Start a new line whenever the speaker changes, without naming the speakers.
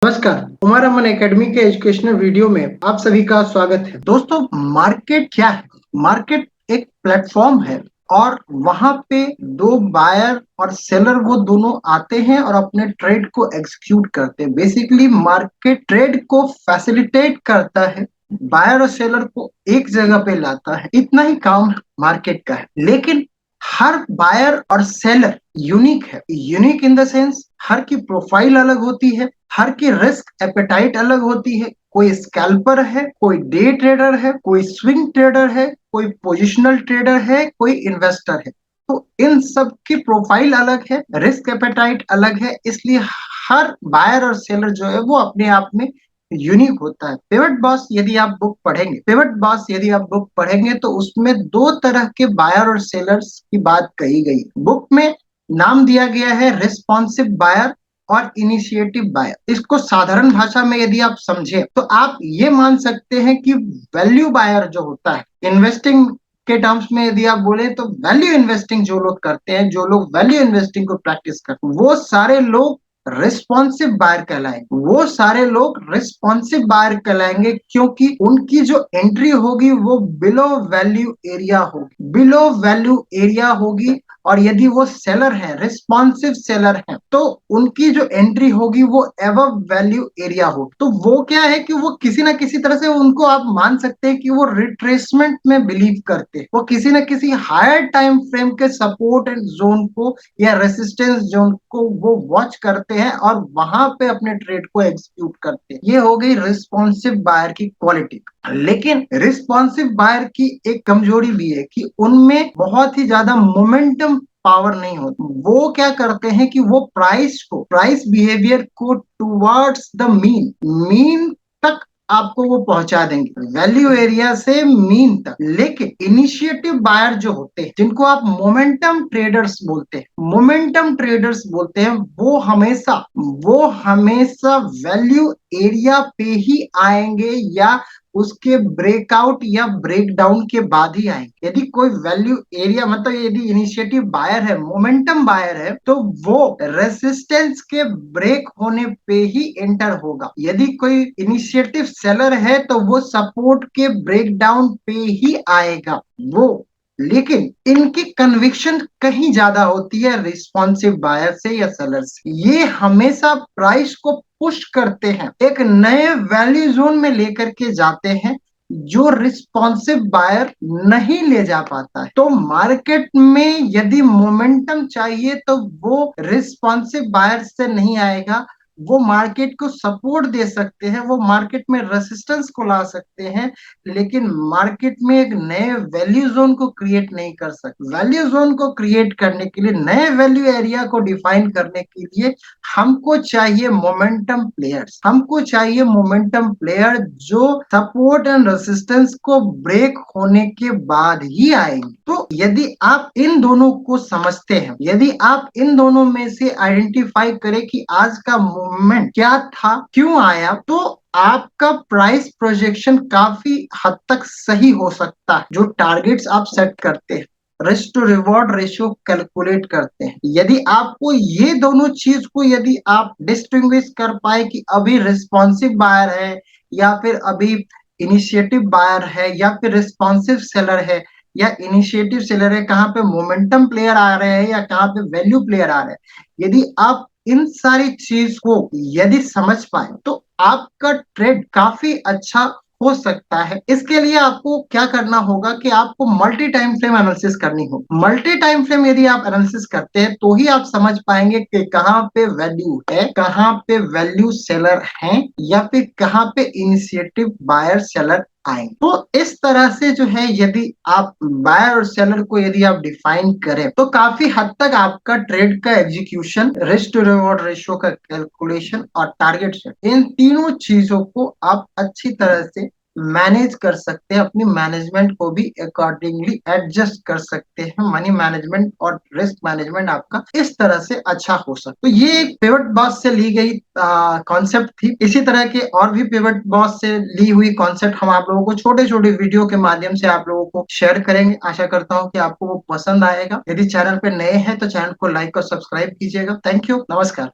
नमस्कार, कुमार अमन एकेडमी के educational video में आप सभी का स्वागत है। दोस्तों, मार्केट क्या है? मार्केट एक प्लेटफॉर्म है और वहां पे दो बायर और सेलर वो दोनों आते हैं और अपने ट्रेड को एग्जीक्यूट करते हैं। बेसिकली मार्केट ट्रेड को फैसिलिटेट करता है, बायर और सेलर को एक जगह पे लाता है। इतना ही काम मार्केट का है। लेकिन हर बायर और सेलर यूनिक है। यूनिक इन द सेंस हर की प्रोफाइल अलग होती है, हर की रिस्क एपेटाइट अलग होती है। कोई स्कैल्पर है, कोई डे ट्रेडर है, कोई स्विंग ट्रेडर है, कोई पोजिशनल ट्रेडर है, कोई इन्वेस्टर है। तो इन सब की प्रोफाइल अलग है, रिस्क एपेटाइट अलग है। इसलिए हर बायर और सेलर जो है वो अपने आप में यूनिक होता है। पिवट बॉस यदि आप बुक पढ़ेंगे तो उसमें दो तरह के बायर और सेलर्स की बात कही गई। बुक में नाम दिया गया है रिस्पॉन्सिव बायर और इनिशिएटिव बायर। इसको साधारण भाषा में यदि आप समझे तो आप ये मान सकते हैं कि वैल्यू बायर जो होता है, इन्वेस्टिंग के टर्म्स में यदि आप बोले तो वैल्यू इन्वेस्टिंग जो लोग करते हैं, जो लोग वैल्यू इन्वेस्टिंग को प्रैक्टिस करते हैं, वो सारे लोग रिस्पॉन्सिव बायर कहलाएंगे। वो सारे लोग रिस्पॉन्सिव बायर कहलाएंगे क्योंकि उनकी जो एंट्री होगी वो बिलो वैल्यू एरिया होगी, बिलो वैल्यू एरिया होगी। और यदि वो सेलर है, रिस्पॉन्सिव सेलर है, तो उनकी जो एंट्री होगी वो एवव वैल्यू एरिया होगी। तो वो क्या है कि वो किसी ना किसी तरह से उनको आप मान सकते हैं कि वो रिट्रेसमेंट में बिलीव करते हैं। वो किसी ना किसी हायर टाइम फ्रेम के सपोर्ट एंड जोन को या रेसिस्टेंस जोन को वो वॉच करते हैं और वहां पे अपने ट्रेड को एग्जीक्यूट करते हैं। ये हो गई रिस्पॉन्सिव बायर की क्वालिटी। लेकिन रिस्पॉन्सिव बायर की एक कमजोरी भी है कि उनमें बहुत ही ज्यादा मोमेंटम पावर नहीं होती। वो क्या करते हैं कि वो प्राइस बिहेवियर को टुवर्ड्स द मीन मीन तक आपको वो पहुंचा देंगे, वैल्यू एरिया से मीन तक। लेकिन इनिशिएटिव बायर जो होते हैं, जिनको आप मोमेंटम ट्रेडर्स बोलते हैं, वो हमेशा वैल्यू एरिया पे ही आएंगे या उसके ब्रेकआउट या ब्रेकडाउन के बाद ही आएंगे। यदि कोई वैल्यू एरिया मतलब यदि इनिशिएटिव बायर है, मोमेंटम बायर है, तो वो रेसिस्टेंस के ब्रेक होने पे ही एंटर होगा। यदि कोई इनिशिएटिव सेलर है तो वो सपोर्ट के ब्रेकडाउन पे ही आएगा वो। लेकिन इनकी कन्विक्शन कहीं ज्यादा होती है रिस्पॉन्सिव बायर से या सेलर से। ये हमेशा प्राइस को पुश करते हैं, एक नए वैल्यू जोन में लेकर के जाते हैं जो रिस्पॉन्सिव बायर नहीं ले जा पाता है। तो मार्केट में यदि मोमेंटम चाहिए तो वो रिस्पॉन्सिव बायर से नहीं आएगा। वो मार्केट को सपोर्ट दे सकते हैं, वो मार्केट में रेसिस्टेंस को ला सकते हैं, लेकिन मार्केट में एक नए वैल्यू जोन को क्रिएट नहीं कर सकते। वैल्यू जोन को क्रिएट करने के लिए, नए वैल्यू एरिया को डिफाइन करने के लिए हमको चाहिए मोमेंटम प्लेयर जो सपोर्ट एंड रेसिस्टेंस को ब्रेक होने के बाद ही आएंगे। तो यदि आप इन दोनों को समझते हैं, यदि आप इन दोनों में से आइडेंटिफाई करें कि आज का मूवमेंट क्या था, क्यों आया, तो आपका प्राइस प्रोजेक्शन काफी हद तक सही हो सकता है। जो टारगेट्स आप सेट करते हैं, risk to reward ratio calculate करते हैं, यदि आपको ये दोनों चीज को यदि आप डिस्टिंग्विश कर पाए कि अभी रिस्पॉन्सिव बायर है या फिर अभी इनिशिएटिव बायर है या फिर रिस्पॉन्सिव सेलर है या इनिशिएटिव सेलर है, कहाँ पे मोमेंटम प्लेयर आ रहे हैं या कहाँ पे वैल्यू प्लेयर आ रहे हैं, यदि आप इन सारी चीज को यदि समझ पाए तो आपका ट्रेड काफी अच्छा हो सकता है। इसके लिए आपको क्या करना होगा कि आपको मल्टी टाइम फ्रेम एनालिसिस करनी होगी। मल्टी टाइम फ्रेम यदि आप एनालिसिस करते हैं तो ही आप समझ पाएंगे कि कहाँ पे वैल्यू है, कहाँ पे वैल्यू सेलर हैं या फिर कहाँ पे इनिशिएटिव बायर सेलर आएंगे। तो इस तरह से जो है यदि आप बायर और सेलर को यदि आप डिफाइन करें तो काफी हद तक आपका ट्रेड का execution, risk to reward ratio का कैलकुलेशन और टारगेट सेट, इन तीनों चीजों को आप अच्छी तरह से मैनेज कर सकते हैं। अपनी मैनेजमेंट को भी अकॉर्डिंगली एडजस्ट कर सकते हैं। मनी मैनेजमेंट और रिस्क मैनेजमेंट आपका इस तरह से अच्छा हो सकता है। तो ये एक पिवट बॉस से ली गई कॉन्सेप्ट थी। इसी तरह के और भी पिवट बॉस से ली हुई कॉन्सेप्ट हम आप लोगों को छोटे छोटे वीडियो के माध्यम से आप लोगों को शेयर करेंगे। आशा करता हूँ कि आपको वो पसंद आएगा। यदि चैनल पे नए हैं तो चैनल को लाइक और सब्सक्राइब कीजिएगा। थैंक यू, नमस्कार।